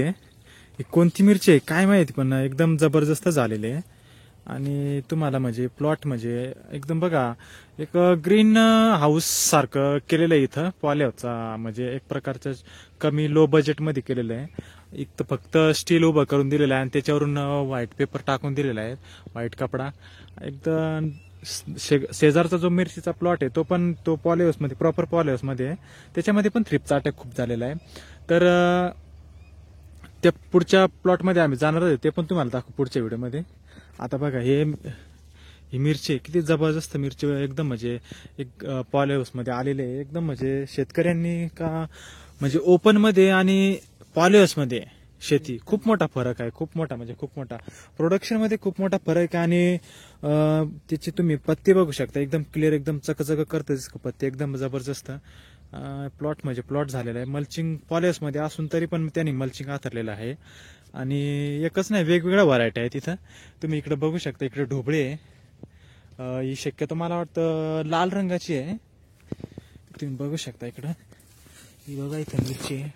आहे. ही कोणती मिरची आहे काय माहिती, पण एकदम जबरदस्त झालेली आहे. आणि तुम्हाला म्हणजे प्लॉट म्हणजे एकदम बघा, एक ग्रीन हाऊस सारखं केलेलं आहे इथं पॉलिहाऊसचा, म्हणजे एक प्रकारचं कमी लो बजेटमध्ये केलेलं आहे. एक तर फक्त स्टील उभं करून दिलेलं आहे आणि त्याच्यावरून व्हाईट पेपर टाकून दिलेला आहे, व्हाईट कपडा. एकदम शेजारचा जो मिरचीचा प्लॉट आहे तो पण तो पॉलिहाऊसमध्ये, प्रॉपर पॉलिहाऊसमध्ये आहे. त्याच्यामध्ये पण थ्रिपचा अटॅक खूप झालेला आहे. तर त्या पुढच्या प्लॉटमध्ये आम्ही जाणार आहे, ते पण तुम्हाला दाखवू पुढच्या व्हिडिओमध्ये. आता बघा ही मिरची किती जबरदस्त मिरची, एकदम म्हणजे एक पॉलिहाऊसमध्ये आलेले आहे. एकदम म्हणजे शेतकऱ्यांनी का म्हणजे ओपनमध्ये आणि पॉलिहाऊसमध्ये शेती खूप मोठा फरक आहे, खूप मोठा म्हणजे खूप मोठा. प्रोडक्शनमध्ये खूप मोठा फरक आहे. आणि त्याचे तुम्ही पत्ते बघू शकता, एकदम क्लिअर, एकदम चकचक करतात पत्ते, एकदम जबरदस्त. प्लॉट म्हणजे प्लॉट झालेला आहे. मल्चिंग पॉलिहाऊसमध्ये असून तरी पण त्यांनी मल्चिंग आथरलेलं आहे. आणि एकच नाही, वेगवेगळ्या व्हरायटी आहे तिथं. तुम्ही इकडे बघू शकता, इकडे ढोबळे आहे. ही शक्यतो मला वाटतं लाल रंगाची आहे. तुम्ही बघू शकता इकडं, ही बघा इथं मिरची आहे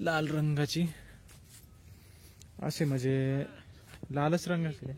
लाल रंगाची, असे म्हणजे लालच रंगाची.